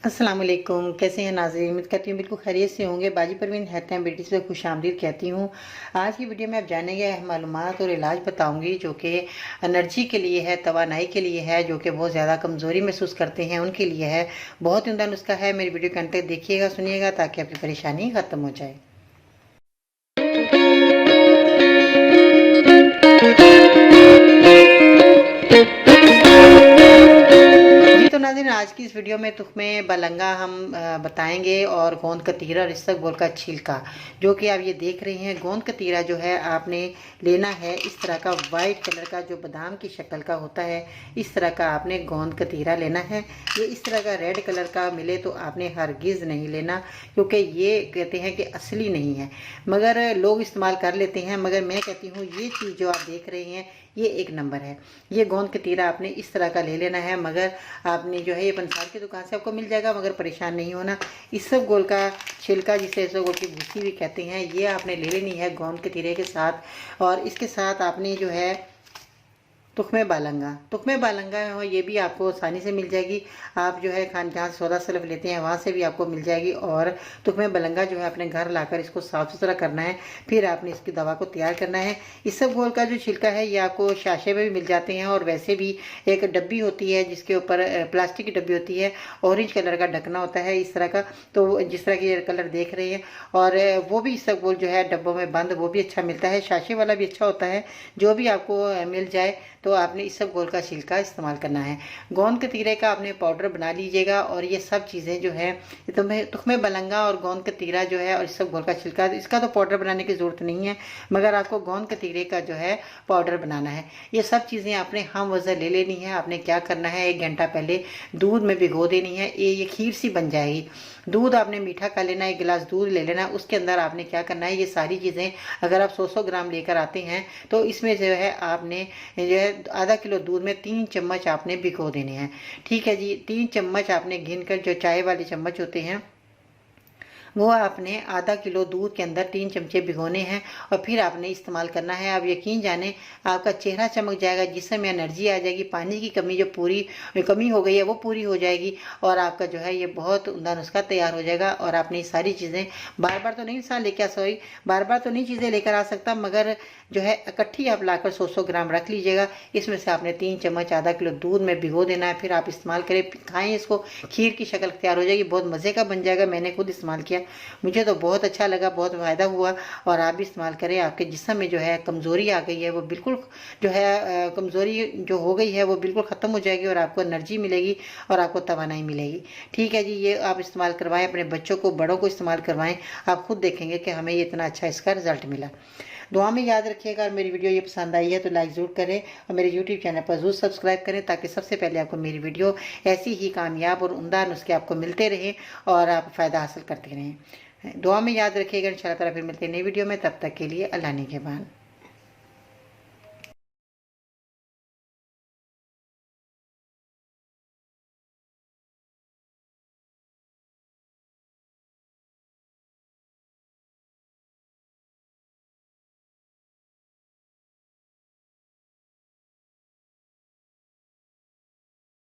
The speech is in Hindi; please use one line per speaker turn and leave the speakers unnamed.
अस्सलाम वालेकुम। कैसे हैं नाज़रीन? उम्मीद करती हूँ बिल्कुल खैरियत से होंगे। बाजी परवीन हेल्थ एंड ब्यूटी से खुशामदीद कहती हूँ। आज की वीडियो में आप जानेंगे मालूमात और इलाज बताऊंगी जो कि एनर्जी के लिए है, तवानाई के लिए है, जो कि बहुत ज़्यादा कमज़ोरी महसूस करते हैं उनके लिए है। बहुत ही उम्दा नुस्खा है। मेरी वीडियो के अंत तक देखिएगा, सुनिएगा ताकि आपकी परेशानी ख़त्म हो जाए। तो नाज़रीन, आज की इस वीडियो में तुख्मे बलंगा हम बताएंगे और गोंद कतीरा और इसबगोल का छिलका, जो कि आप ये देख रहे हैं। गोंद कतीरा जो है आपने लेना है इस तरह का वाइट कलर का, जो बादाम की शक्ल का होता है। इस तरह का आपने गोंद कतीरा लेना है। ये इस तरह का रेड कलर का मिले तो आपने हरगिज़ नहीं लेना, क्योंकि ये कहते हैं कि असली नहीं है, मगर लोग इस्तेमाल कर लेते हैं। मगर मैं कहती हूँ ये चीज़ जो आप देख रहे हैं ये एक नंबर है। ये गोंद कतीरा आपने इस तरह का ले लेना है। मगर आपने जो है ये पंसार की दुकान से आपको मिल जाएगा, मगर परेशान नहीं होना। इसबगोल का छिलका, जिसे इसबगोल की भूसी भी कहते हैं, ये आपने ले लेनी है गोंद कतीरे के साथ। और इसके साथ आपने जो है तुख्मे बालंगा हो, ये भी आपको आसानी से मिल जाएगी। आप जो है खान जहाँ से सौदा सलफ लेते हैं वहाँ से भी आपको मिल जाएगी। और तुख्मे बालंगा जो है अपने घर लाकर इसको साफ़ सुथरा करना है, फिर आपने इसकी दवा को तैयार करना है। इसबगोल का जो छिलका है ये आपको शाशे में भी मिल जाते हैं, और वैसे भी एक डब्बी होती है जिसके ऊपर प्लास्टिक की डब्बी होती है, ऑरेंज कलर का ढकना होता है इस तरह का। तो जिस तरह की कलर देख रहे हैं, और वो भी इसबगोल जो है डब्बों में बंद, वो भी अच्छा मिलता है। शाशे वाला भी अच्छा होता है। जो भी आपको मिल जाए तो आपने इसबगोल का छिलका इस्तेमाल करना है। गोंद कतीरे का आपने पाउडर बना लीजिएगा। और ये सब चीज़ें जो है तुख्मे बलंगा और गोंद कतीरा जो है और इसबगोल का छिलका, इसका तो पाउडर बनाने की ज़रूरत नहीं है, मगर आपको गोंद कतीरे का जो है पाउडर बनाना है। ये सब चीज़ें आपने हम वज़न ले लेनी है। आपने क्या करना है, 1 घंटा पहले दूध में भिगो देनी है। ये खीर सी बन जाएगी। दूध आपने मीठा कर लेना, 1 गिलास दूध ले लेना। उसके अंदर आपने क्या करना है, ये सारी चीज़ें अगर आप 100 ग्राम लेकर आते हैं तो इसमें जो है आपने जो है आधा किलो दूध में 3 चम्मच आपने भिगो देने हैं। ठीक है जी, 3 चम्मच आपने गिन कर, जो चाय वाले चम्मच होते हैं वो आपने आधा किलो दूध के अंदर 3 चमचे भिगोने हैं, और फिर आपने इस्तेमाल करना है। आप यकीन जाने आपका चेहरा चमक जाएगा, जिससे में एनर्जी आ जाएगी। पानी की कमी जो पूरी कमी हो गई है वो पूरी हो जाएगी, और आपका जो है ये बहुत उम्दा नुस्खा तैयार हो जाएगा। और आपने ये सारी चीज़ें बार बार तो नहीं इंसान लेके आ सॉरी बार बार तो नहीं चीज़ें लेकर आ सकता, मगर जो है इकट्ठी आप लाकर 100 ग्राम रख लीजिएगा। इसमें से आपने 3 चम्मच आधा किलो दूध में भिगो देना है। फिर आप इस्तेमाल करें, खाएँ इसको। खीर की शक्ल तैयार हो जाएगी, बहुत मज़े का बन जाएगा। मैंने खुद इस्तेमाल किया, मुझे तो बहुत अच्छा लगा, बहुत फ़ायदा हुआ। और आप भी इस्तेमाल करें। आपके जिस्म में जो है कमज़ोरी आ गई है वो बिल्कुल जो है कमज़ोरी जो हो गई है वो बिल्कुल ख़त्म हो जाएगी, और आपको एनर्जी मिलेगी और आपको तवानाई मिलेगी। ठीक है जी, ये आप इस्तेमाल करवाएं, अपने बच्चों को, बड़ों को इस्तेमाल करवाएं। आप खुद देखेंगे कि हमें ये इतना अच्छा इसका रिजल्ट मिला। दुआ में याद रखिएगा। और मेरी वीडियो ये पसंद आई है तो लाइक ज़रूर करें, और मेरे यूट्यूब चैनल पर ज़रूर सब्सक्राइब करें, ताकि सबसे पहले आपको मेरी वीडियो ऐसी ही कामयाब और उम्दा नुस्खे आपको मिलते रहें और आप फ़ायदा हासिल करते रहें। दुआ में याद रखिएगा। इंशाअल्लाह ताला फिर मिलते हैं नई वीडियो में। तब तक के लिए अल्लाह निगहबान।